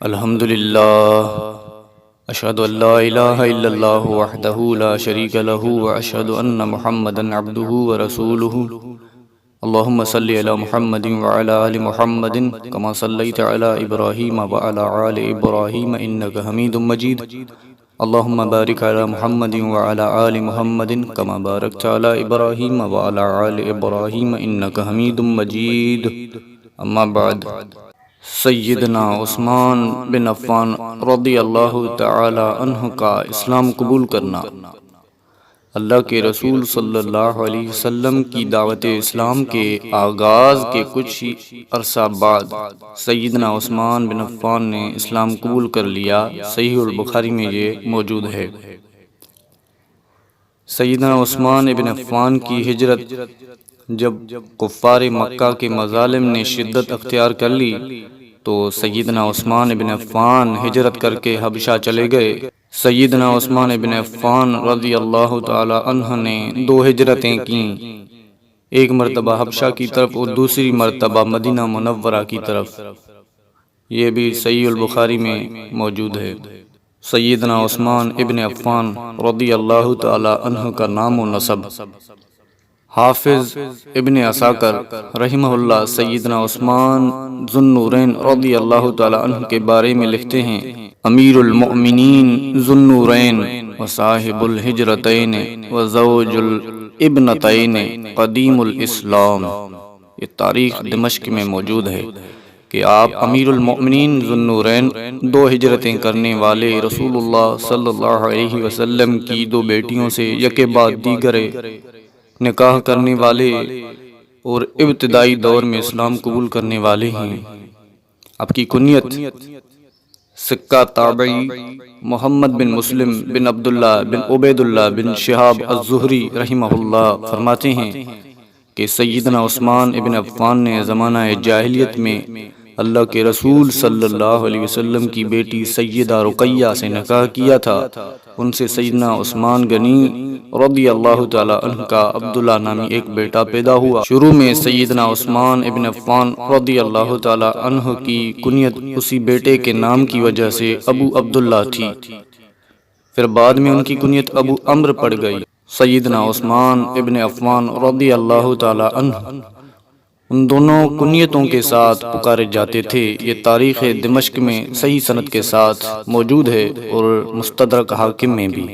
الحمد للہ اشہد ان لا الہ الا اللہ وحدہ لا شریک لہ واشہد ان محمدا عبدہ ورسولہ اللہم صلی علی محمد وعلی آل محمد کما صلیت علی ابراہیم وعلی آل ابراہیم انک حمید مجید اللہم بارک علی محمد وعلی آل محمد کما بارکت علی ابراہیم وعلی آل ابراہیم انک حمید مجید اما بعد سیدنا عثمان بن عفان رضی اللہ تعالی عنہ کا اسلام قبول کرنا۔ اللہ کے رسول صلی اللہ علیہ وسلم کی دعوت اسلام کے آغاز کے کچھ ہی عرصہ بعد سیدنا عثمان بن عفان نے اسلام قبول کر لیا۔ صحیح البخاری میں یہ موجود ہے۔ سیدنا عثمان بن عفان کی ہجرت جب کفار مکہ کے مظالم نے شدت اختیار کر لی تو سیدنا عثمان بن عفان ہجرت کر کے حبشہ چلے گئے۔ سیدنا عثمان بن عفان رضی اللہ تعالی عنہ نے 2 ہجرتیں کیں، ایک مرتبہ حبشہ کی طرف اور دوسری مرتبہ مدینہ منورہ کی طرف۔ یہ بھی صحیح البخاری میں موجود ہے۔ سیدنا عثمان ابن عفان رضی اللہ تعالی عنہ کا نام و نسب۔ حافظ ابن عساکر رحمہ اللہ سیدنا عثمان ذو النورین رضی اللہ تعالی عنہ کے بارے میں لکھتے ہیں: امیر المؤمنین ذو النورین وصاحب الہجرتین وزوج الابنتین قدیم الاسلام۔ یہ تاریخ دمشق میں موجود ہے کہ آپ امیر المؤمنین ذو النورین 2 ہجرتیں کرنے والے رسول اللہ صلی اللہ علیہ وسلم کی 2 بیٹیوں سے یکے بعد دیگر نکاح کرنے والے اور ابتدائی دور میں اسلام قبول کرنے والے ہیں۔ آپ کی کنیت سکہ تابعی محمد بن مسلم بن عبداللہ بن عبید اللہ بن شہاب الزہری رحمہ اللہ فرماتے ہیں کہ سیدنا عثمان ابن عفان نے زمانہ جاہلیت میں اللہ کے رسول صلی اللہ علیہ وسلم کی بیٹی سیدہ رقیہ سے نکاح کیا تھا۔ ان سے سیدنا عثمان غنی رضی اللہ تعالی عنہ کا عبداللہ نامی ایک بیٹا پیدا ہوا۔ شروع میں سیدنا عثمان ابن عفان رضی اللہ تعالی عنہ کی کنیت اسی بیٹے کے نام کی وجہ سے ابو عبداللہ تھی، پھر بعد میں ان کی کنیت ابو عمرو پڑ گئی۔ سیدنا عثمان ابن عفان رضی اللہ تعالی عنہ ان دونوں کنیتوں کے ساتھ پکارے جاتے تھے۔ یہ تاریخ دمشق میں صحیح سند کے ساتھ موجود ہے اور مستدرک حاکم میں بھی۔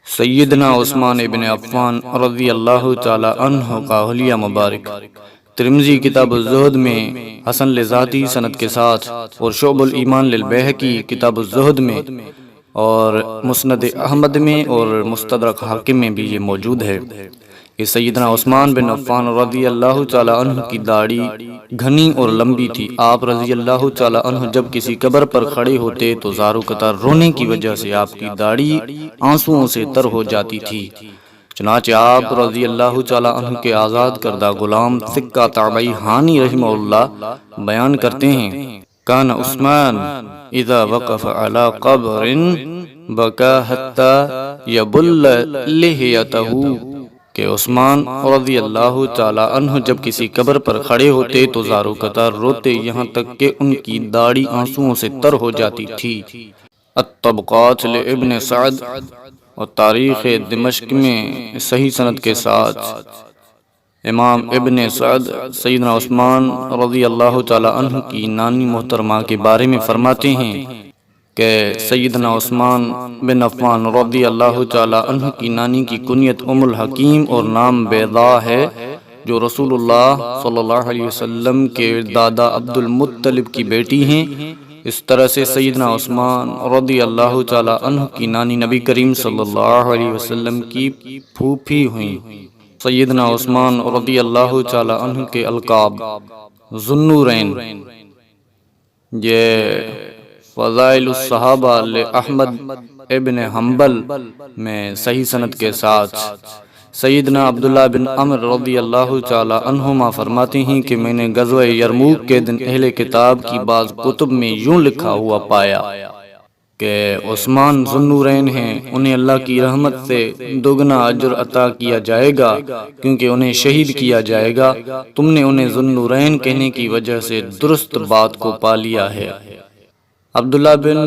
سیدنا عثمان ابن عفان رضی اللہ تعالی عنہ کا حلیہ مبارک ترمذی کتاب الزہد میں حسن لذاتی سند کے ساتھ اور شعب الایمان للبیہقی کتاب الزہد میں اور مسند احمد میں اور مستدرک حاکم میں بھی یہ موجود ہے کہ سیدنا عثمان بن عفان رضی اللہ تعالی عنہ کی داڑھی گھنی اور لمبی تھی۔ آپ رضی اللہ تعالی عنہ جب کسی قبر پر کھڑے ہوتے تو زارو قطار رونے کی وجہ سے آپ کی داڑھی آنسوؤں سے تر ہو جاتی تھی۔ چنانچہ آپ رضی اللہ تعالی عنہ کے آزاد کردہ غلام سکہ تابعی ہانی رحمہ اللہ بیان کرتے ہیں: کان عثمان اذا وقف علی قبر بکا حتی یبل لحیتہ، کہ عثمان رضی اللہ تعالی عنہ جب کسی قبر پر کھڑے ہوتے تو زارو قطار روتے یہاں تک کہ ان کی داڑھی آنسوؤں سے تر ہو جاتی تھی۔ الطبقات لابن سعد اور تاریخ دمشق میں صحیح سند کے ساتھ امام ابن سعد سیدنا عثمان رضی اللہ تعالی عنہ کی نانی محترمہ کے بارے میں فرماتے ہیں کہ سیدنا عثمان بن عفان رضی اللہ تعالی عنہ کی نانی کی کنیت ام الحکیم اور نام بیضاء ہے، جو رسول اللہ صلی اللہ علیہ وسلم کے دادا عبد المطلب کی بیٹی ہیں۔ اس طرح سے سیدنا عثمان رضی اللہ تعالی عنہ کی نانی نبی کریم صلی اللہ علیہ وسلم کی پھوپھی ہوئیں۔ سیدنا عثمان رضی اللہ تعالی عنہ کے القاب ذو النورین، یہ فضائل الصحابہ لأحمد ابن حنبل میں صحیح سند کے ساتھ سیدنا عبداللہ بن عمر رضی اللہ تعالی عنہما فرماتے ہیں کہ میں نے غزوہ یرموک کے دن اہل کتاب کی بعض کتب میں یوں لکھا ہوا پایا کہ عثمان ذو النورین ہیں، انہیں اللہ کی رحمت سے دوگنا اجر عطا کیا جائے گا کیونکہ انہیں شہید کیا جائے گا۔ تم نے انہیں ذو النورین کہنے کی وجہ سے درست بات کو پا لیا ہے۔ عبداللہ بن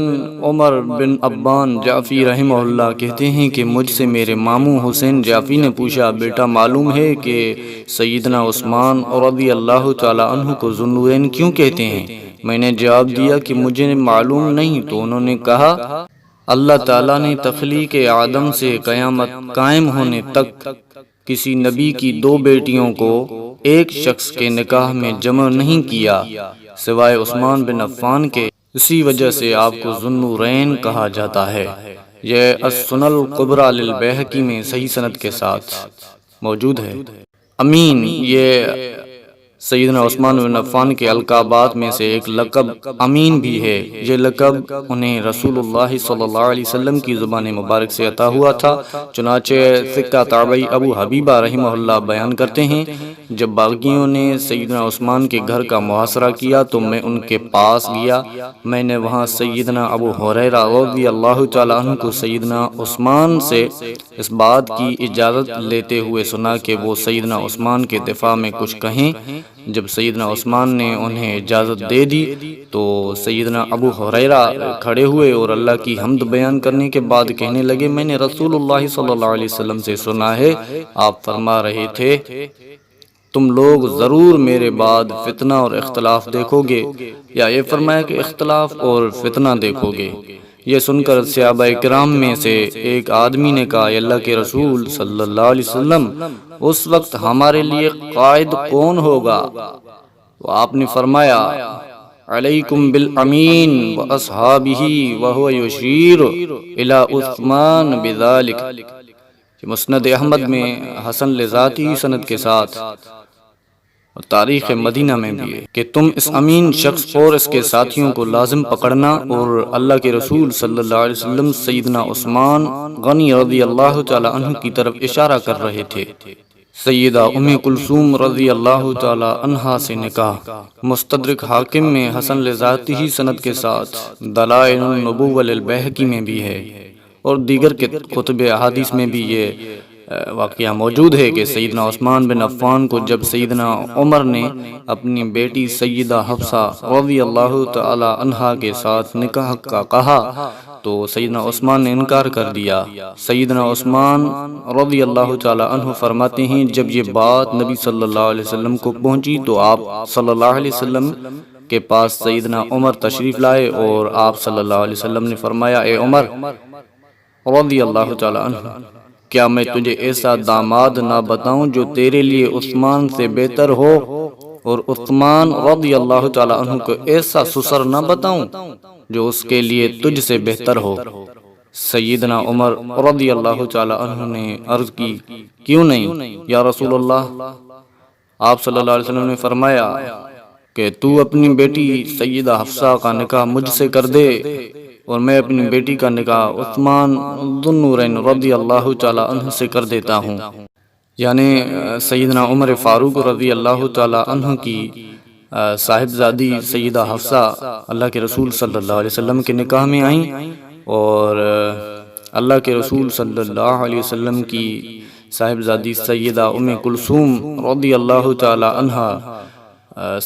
عمر بن ابان جعفی رحمہ اللہ کہتے ہیں کہ مجھ سے میرے ماموں حسین جعفی نے پوچھا، بیٹا معلوم ہے کہ سیدنا عثمان رضی اللہ تعالی عنہ کو ذو النورین کیوں کہتے ہیں؟ میں نے جواب دیا کہ مجھے معلوم نہیں۔ تو انہوں نے کہا، اللہ تعالیٰ نے تخلیق آدم سے قیامت قائم ہونے تک کسی نبی کی دو بیٹیوں کو ایک شخص کے نکاح میں جمع نہیں کیا سوائے عثمان بن عفان کے، اسی وجہ سے آپ کو ذو النورین کہا جاتا ہے۔ یہ السنن الکبریٰ للبیہقی میں صحیح سند کے ساتھ موجود ہے۔ امین یہ سیدنا عثمان بن عفان کے القابات میں سے ایک لقب امین بھی ہے۔ یہ لقب انہیں رسول اللہ صلی اللہ علیہ وسلم کی زبان مبارک سے عطا ہوا تھا۔ چنانچہ ثقہ تابعی ابو حبیبہ رحمہ اللہ بیان کرتے ہیں، جب باغیوں نے سیدنا عثمان کے گھر کا محاصرہ کیا تو میں ان کے پاس گیا۔ میں نے وہاں سیدنا ابو ہریرہ رضی اللہ تعالیٰ عنہ کو سیدنا عثمان سے اس بات کی اجازت لیتے ہوئے سنا کہ وہ سیدنا عثمان کے دفاع میں کچھ کہیں۔ جب سیدنا عثمان نے انہیں اجازت دے دی تو سیدنا ابو ہریرہ کھڑے ہوئے اور اللہ کی حمد بیان کرنے کے بعد کہنے لگے، میں نے رسول اللہ صلی اللہ علیہ وسلم سے سنا ہے، آپ فرما رہے تھے تم لوگ ضرور میرے بعد فتنہ اور اختلاف دیکھو گے، یا یہ فرمایا کہ اختلاف اور فتنہ دیکھو گے۔ یہ سن کر صحابہ کرام میں سے ایک آدمی نے کہا، اللہ کے رسول صلی اللہ علیہ وسلم اس وقت ہمارے لیے قائد کون ہوگا؟ تو آپ نے فرمایا، علیکم بالامین واصحابہ وہو یشیر الی عثمان بذلک۔ مسند احمد میں حسن لذاتی سند کے ساتھ اور تاریخ مدینہ میں بھی ہے کہ تم اس امین شخص اور اس کے ساتھیوں کو لازم پکڑنا، اور اللہ کے رسول صلی اللہ علیہ وسلم سیدنا عثمان غنی رضی اللہ تعالی عنہ کی طرف اشارہ کر رہے تھے۔ سیدہ ام کلثوم رضی اللہ تعالی عنہا سے نکاح مستدرک حاکم میں حسن لذاتی سند کے ساتھ، دلائل النبوہ للبیہقی میں بھی ہے، اور دیگر کتب احادیث میں بھی یہ واقعہ موجود ہے کہ سیدنا عثمان بن عفان کو جب سیدنا عمر نے اپنی بیٹی سیدہ حفصہ رضی اللہ تعالی عنہا کے ساتھ نکاح کا کہا تو سیدنا عثمان نے انکار کر دیا۔ سیدنا عثمان رضی اللہ تعالی عنہ فرماتے ہیں، جب یہ بات نبی صلی اللہ علیہ وسلم کو پہنچی تو آپ صلی اللہ علیہ وسلم کے پاس سیدنا عمر تشریف لائے، اور آپ صلی اللہ علیہ وسلم نے فرمایا، اے عمر رضی اللہ تعالی عنہ، کیا میں تجھے ایسا داماد نہ بتاؤں جو تیرے لیے عثمان سے بہتر ہو، اور عثمان رضی اللہ تعالی عنہ کو ایسا سسر نہ بتاؤں جو اس کے لیے تجھ سے بہتر ہو؟ سیدنا عمر رضی اللہ تعالی عنہ نے عرض کی، کیوں نہیں یا رسول اللہ؟ آپ صلی اللہ علیہ وسلم نے فرمایا کہ تو اپنی بیٹی سیدہ حفصہ کا نکاح مجھ سے کر دے، اور میں اپنی بیٹی کا نکاح عثمان ذو النورین رضی اللہ تعالی عنہ سے کر دیتا ہوں۔ یعنی سیدنا عمر فاروق رضی اللہ تعالی عنہ کی صاحبزادی سیدہ حفصہ اللہ کے رسول صلی اللہ علیہ وسلم کے نکاح میں آئیں، اور اللہ کے رسول صلی اللہ علیہ وسلم کی صاحبزادی سیدہ ام کلثوم رضی اللہ تعالی عنہ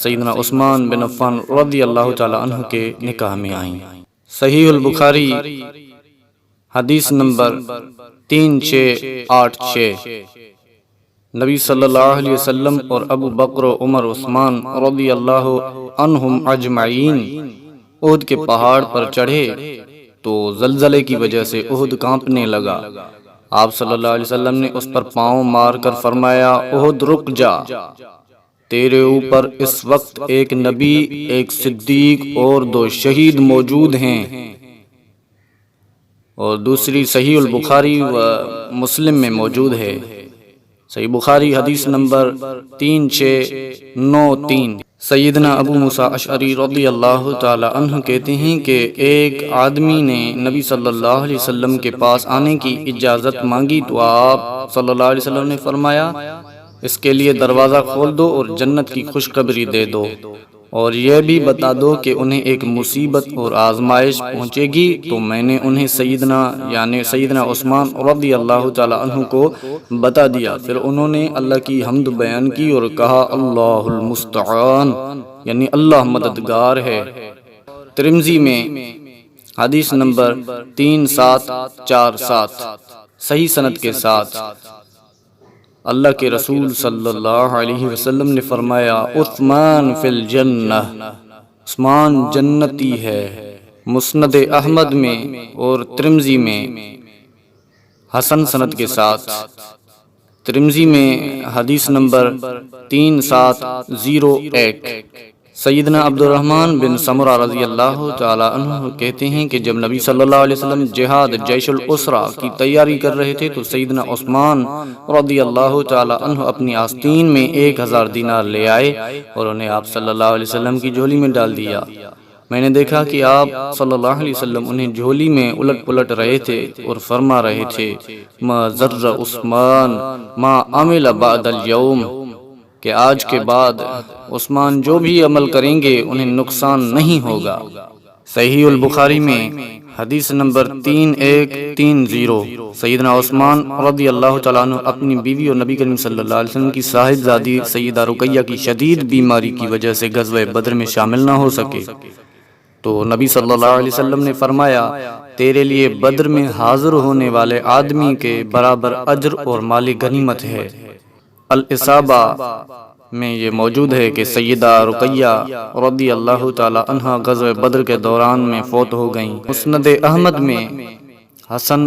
سیدنا عثمان بن عفان رضی اللہ تعالی عنہ کے نکاح میں آئیں۔ صحیح البخاری حدیث نمبر 3686۔ نبی صلی اللہ علیہ وسلم اور ابو بکر و عمر عثمان رضی اللہ عنہم اجمعین احد کے پہاڑ پر چڑھے تو زلزلے کی وجہ سے احد کانپنے لگا۔ آپ صلی اللہ علیہ وسلم نے اس پر پاؤں مار کر فرمایا، احد رک جا، تیرے اوپر اس وقت ایک نبی، ایک صدیق اور 2 شہید موجود ہیں۔ اور دوسری صحیح البخاری و مسلم میں موجود ہے۔ صحیح بخاری حدیث نمبر 3693۔ سیدنا ابو موسیٰ اشعری رضی اللہ تعالی عنہ کہتے ہیں کہ ایک آدمی نے نبی صلی اللہ علیہ وسلم کے پاس آنے کی اجازت مانگی تو آپ صلی اللہ علیہ وسلم نے فرمایا، اس کے لیے دروازہ کھول دو اور جنت کی خوشخبری دے دو، اور یہ بھی بتا دو کہ انہیں ایک مصیبت اور آزمائش پہنچے گی۔ تو میں نے انہیں سیدنا عثمان رضی اللہ تعالی عنہ کو بتا دیا۔ پھر انہوں نے اللہ کی حمد بیان کی اور کہا، اللہ المستعان، یعنی اللہ مددگار ہے۔ ترمذی میں حدیث نمبر 3747 صحیح سند کے ساتھ اللہ کے رسول صلی اللہ علیہ وسلم نے فرمایا عثمان فی الجنہ، عثمان جنتی ہے۔ مسند احمد میں اور ترمذی میں حسن سند کے ساتھ، ترمذی میں حدیث نمبر 3701 سیدنا عبد الرحمن بن سمرہ رضی اللہ تعالی عنہ کہتے ہیں کہ جب نبی صلی اللہ علیہ وسلم جہاد جیش الاسرہ کی تیاری کر رہے تھے تو سیدنا عثمان رضی اللہ تعالی عنہ اپنی آستین میں 1000 دینار لے آئے اور انہیں آپ صلی اللہ علیہ وسلم کی جھولی میں ڈال دیا۔ میں نے دیکھا کہ آپ صلی اللہ علیہ وسلم انہیں جھولی میں الٹ پلٹ رہے تھے اور فرما رہے تھے ما ضر عثمان ما عمل بعد اليوم، کہ آج کے بعد عثمان جو بھی عمل کریں گے انہیں نقصان نہیں ہوگا۔ صحیح البخاری میں حدیث نمبر 3130 سیدنا عثمان رضی اللہ تعالیٰ عنہ اپنی بیوی اور نبی کریم صلی اللہ علیہ وسلم کی صاحبزادی سیدہ رقیہ کی شدید بیماری کی وجہ سے غزوہ بدر میں شامل نہ ہو سکے، تو نبی صلی اللہ علیہ وسلم نے فرمایا تیرے لیے بدر میں حاضر ہونے والے آدمی کے برابر اجر اور مال غنیمت ہے۔ الاصابہ میں یہ موجود ہے کہ سیدہ رقیہ رضی اللہ تعالی عنہا غزوہ بدر کے دوران میں فوت ہو گئیں۔ مسند احمد میں حسن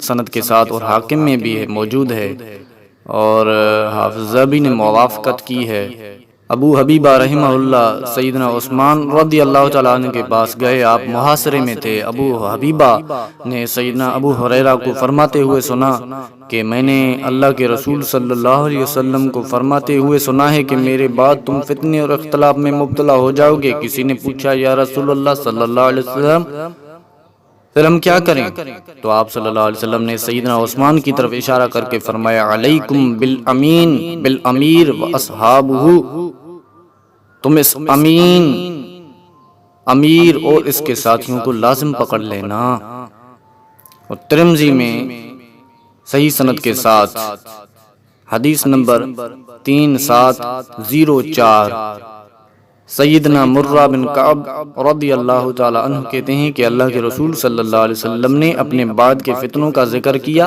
سند کے ساتھ اور حاکم میں بھی موجود ہے اور حافظ ذہبی نے موافقت کی ہے۔ ابو حبیبہ رحمہ اللہ سیدنا عثمان رضی اللہ تعالیٰ عنہ کے پاس گئے، آپ محاصرے میں تھے۔ ابو حبیبہ نے سیدنا ابو ہریرہ کو فرماتے ہوئے سنا کہ میں نے اللہ کے رسول صلی اللہ علیہ وسلم کو فرماتے ہوئے سنا ہے کہ میرے بعد تم فتنے اور اختلاف میں مبتلا ہو جاؤ گے۔ کسی نے پوچھا یا رسول اللہ صلی اللہ علیہ وسلم پھر ہم کیا کریں؟ تو آپ صلی اللہ علیہ وسلم نے سیدنا عثمان کی طرف اشارہ کر کے فرمایا علیکم بالامین بالامیر واصحابہ، تم اس امیر اور اس کے ساتھیوں کو لازم پکڑ لینا۔ اور ترمذی میں صحیح سند کے ساتھ حدیث نمبر 3704 سیدنا مرہ بن کعب رضی اللہ تعالی عنہ کہتے ہیں کہ اللہ کے رسول صلی اللہ علیہ وسلم نے اپنے بعد کے فتنوں کا ذکر کیا،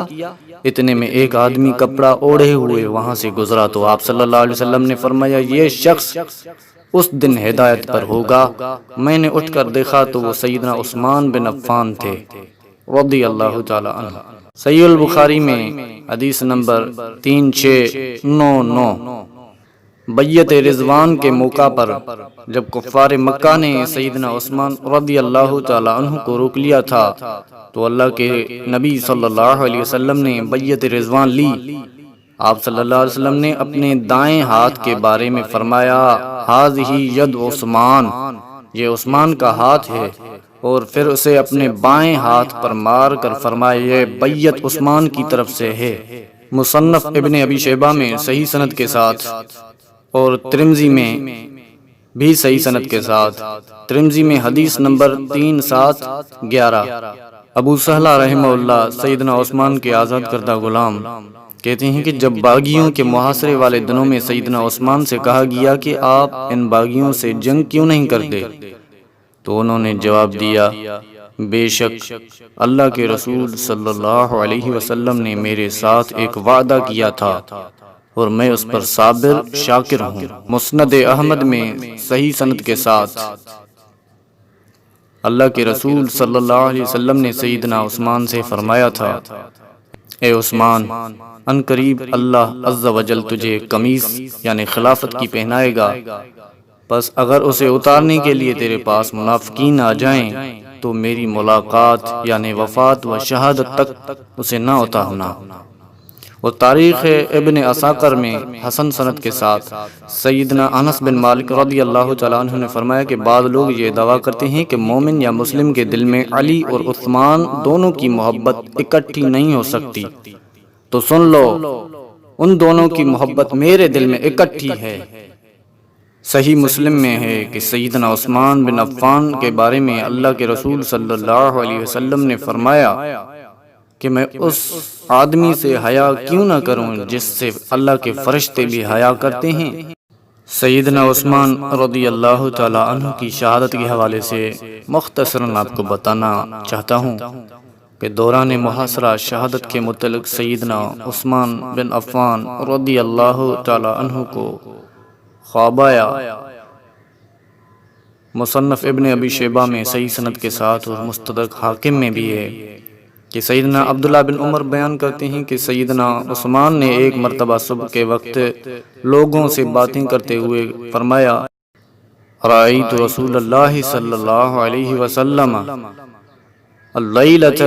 اتنے میں ایک آدمی کپڑا اوڑھے ہوئے وہاں سے گزرا تو آپ صلی اللہ علیہ وسلم نے فرمایا یہ شخص اس دن ہدایت پر ہوگا۔ میں نے اٹھ کر دیکھا تو وہ سیدنا عثمان بن عفان تھے رضی اللہ تعالی عنہ۔ صحیح البخاری میں حدیث نمبر 3699 بیعت رضوان کے موقع پر جب کفار مکہ نے سیدنا عثمان رضی اللہ تعالی عنہ کو روک لیا تھا تو اللہ کے نبی صلی اللہ علیہ وسلم نے بیعت رضوان لی۔ آپ صلی اللہ علیہ وسلم نے اپنے دائیں ہاتھ کے بارے میں فرمایا ھذہ ید عثمان، یہ عثمان کا ہاتھ ہے، اور پھر اسے اپنے بائیں ہاتھ پر مار کر فرمایا یہ بیعت عثمان کی طرف سے ہے۔ مصنف ابن ابی شیبہ میں صحیح سند کے ساتھ اور ترمذی میں بھی صحیح سند کے ساتھ، ترمذی میں حدیث نمبر 3711 ابو سہلہ رحمہ اللہ سیدنا عثمان کے آزاد کردہ غلام کہتے ہیں کہ جب باغیوں کے محاصرے والے دنوں میں سیدنا عثمان سے کہا گیا کہ آپ ان باغیوں سے جنگ کیوں نہیں کرتے تو انہوں نے جواب دیا بے شک اللہ کے رسول صلی اللہ علیہ وسلم نے میرے ساتھ ایک وعدہ کیا تھا اور میں اس پر صابر شاکر ہوں۔ مسند احمد میں صحیح سند کے ساتھ اللہ کے رسول صلی اللہ علیہ وسلم نے سیدنا عثمان سے فرمایا تھا اے عثمان ان قریب اللہ عز و جل تجھے قمیص یعنی خلافت کی پہنائے گا، بس اگر اسے اتارنے کے لیے تیرے پاس منافقین آ جائیں تو میری ملاقات یعنی وفات و شہادت تک اسے نہ اتارنا۔ اور تاریخ ابن عساکر میں حسن سند کے ساتھ سیدنا انس بن مالک رضی اللہ تعالیٰ عنہ نے فرمایا کہ بعض لوگ یہ دعویٰ کرتے ہیں کہ مومن یا مسلم کے دل میں علی اور عثمان دونوں کی محبت اکٹھی نہیں ہو سکتی، تو سن لو ان دونوں کی محبت میرے دل میں اکٹھی ہے۔ صحیح مسلم میں ہے کہ سیدنا عثمان بن عفان کے بارے میں اللہ کے رسول صلی اللہ علیہ وسلم نے فرمایا کہ میں اس آدمی سے حیا کیوں نہ کروں جس سے اللہ کے فرشتے بھی حیا کرتے ہیں۔ سیدنا عثمان رضی اللہ تعالی عنہ کی شہادت کے حوالے سے مختصراً آپ کو بتانا چاہتا ہوں کہ دوران محاصرہ شہادت کے متعلق سیدنا عثمان بن عفان رضی اللہ تعالی عنہ کو خواب آیا۔ مصنف ابن ابی شیبہ میں صحیح سند کے ساتھ اور مستدرک حاکم میں بھی ہے کہ سیدنا عبداللہ بن عمر بیان کرتے ہیں کہ سیدنا عثمان نے ایک مرتبہ صبح کے وقت لوگوں سے باتیں کرتے ہوئے فرمایا، رأیت رسول اللہ صلی اللہ علیہ وسلم اللیلۃ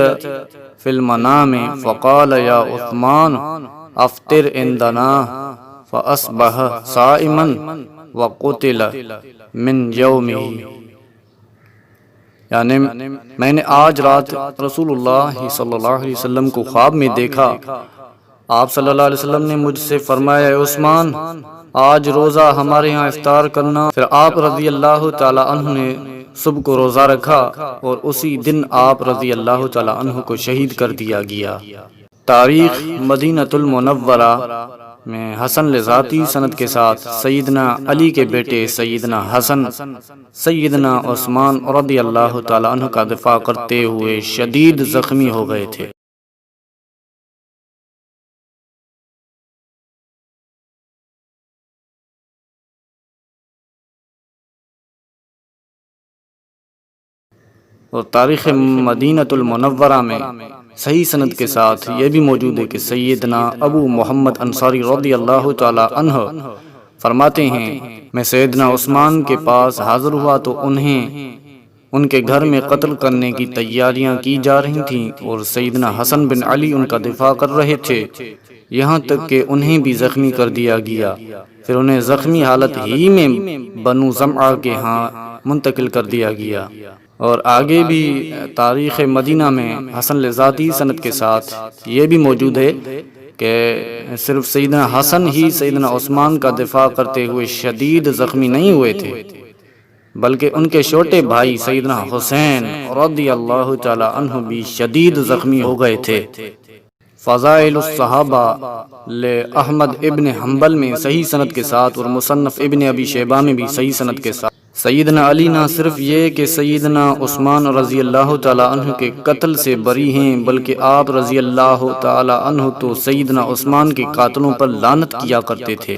فی المنام فقال یا عثمان افطر عندنا فاصبح صائما وقتل من یومہ، یعنی میں نے آج رات رسول اللہ صلی اللہ علیہ وسلم کو خواب میں دیکھا۔ آپ صلی اللہ علیہ وسلم نے مجھ سے فرمایا، اے عثمان آج روزہ ہمارے ہاں افطار کرنا۔ پھر آپ رضی اللہ تعالی عنہ نے صبح کو روزہ رکھا اور اسی دن آپ رضی اللہ تعالی عنہ کو شہید کر دیا گیا۔ تاریخ مدینہ المنورہ میں حسن لذاتی سند کے ساتھ سیدنا علی کے بیٹے سیدنا حسن سیدنا عثمان رضی اللہ تعالی عنہ کا دفاع کرتے ہوئے شدید زخمی ہو گئے تھے۔ اور تاریخ مدینہ المنورہ میں صحیح سند کے ساتھ یہ بھی موجود ہے کہ سیدنا ابو محمد انصاری رضی اللہ تعالی عنہ فرماتے ہیں، میں سیدنا عثمان کے پاس حاضر ہوا تو انہیں ان کے گھر میں قتل کرنے کی تیاریاں کی جا رہی تھیں اور سیدنا حسن بن علی ان کا دفاع کر رہے تھے، یہاں تک کہ انہیں بھی زخمی کر دیا گیا۔ پھر انہیں زخمی حالت ہی میں بنو زمعہ کے ہاں منتقل کر دیا گیا۔ اور آگے بھی تاریخ مدینہ میں حسن لذاتی سند کے ساتھ یہ بھی موجود ہے کہ صرف سیدنا حسن ہی سیدنا عثمان کا دفاع کرتے ہوئے شدید زخمی نہیں ہوئے تھے، بلکہ ان کے چھوٹے بھائی سیدنا حسین رضی اللہ تعالی عنہ بھی شدید زخمی ہو گئے تھے۔ فضائل الصحابہ احمد ابن حنبل میں صحیح سند کے ساتھ اور مصنف ابن ابی شیبہ میں بھی صحیح سند کے ساتھ سیدنا علی نہ صرف یہ کہ سیدنا عثمان رضی اللہ تعالی عنہ کے قتل سے بری ہیں، بلکہ آپ رضی اللہ تعالی عنہ تو سیدنا عثمان کے قاتلوں پر لعنت کیا کرتے تھے۔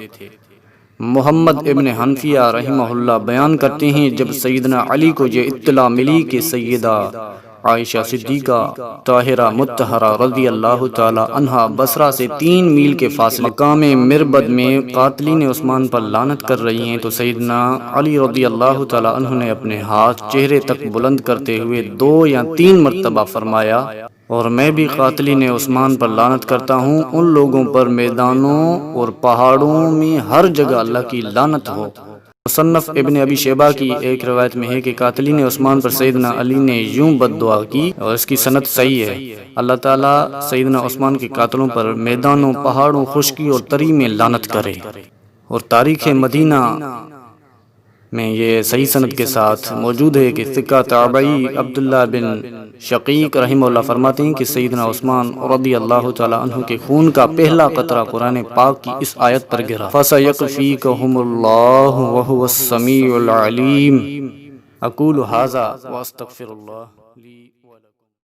محمد ابن حنفیہ رحمہ اللہ بیان کرتے ہیں، جب سیدنا علی کو یہ اطلاع ملی کہ سیدہ عائشہ صدیقہ طاہرہ مطہرہ رضی اللہ تعالی عنہا بصرہ سے 3 میل کے فاصلے مقام مربد میں قاتلین عثمان پر لعنت کر رہی ہیں، تو سیدنا علی رضی اللہ تعالی عنہ نے اپنے ہاتھ چہرے تک بلند کرتے ہوئے 2 یا 3 مرتبہ فرمایا، اور میں بھی قاتلین عثمان پر لعنت کرتا ہوں، ان لوگوں پر میدانوں اور پہاڑوں میں ہر جگہ اللہ کی لعنت ہو۔ مصنف ابن ابی شیبہ کی ایک روایت میں ہے کہ قاتلین عثمان پر سیدنا علی نے یوں بد دعا کی، اور اس کی سند صحیح ہے، اللہ تعالیٰ سیدنا عثمان کے قاتلوں پر میدانوں، پہاڑوں، خشکی اور تری میں لعنت کرے۔ اور تاریخ مدینہ میں یہ صحیح سند کے ساتھ موجود ہے کہ ثقہ تابعی عبداللہ بن شقیق رحمہ اللہ فرماتے ہیں کہ سیدنا عثمان رضی اللہ تعالی عنہ کے خون کا پہلا قطرہ قرآن پاک کی اس آیت پر گرا، فَسَيَكْفِيكَهُمُ اللَّهُ وَهُوَ السَّمِيعُ الْعَلِيمُ۔ اقول ھذا واستغفر اللہ۔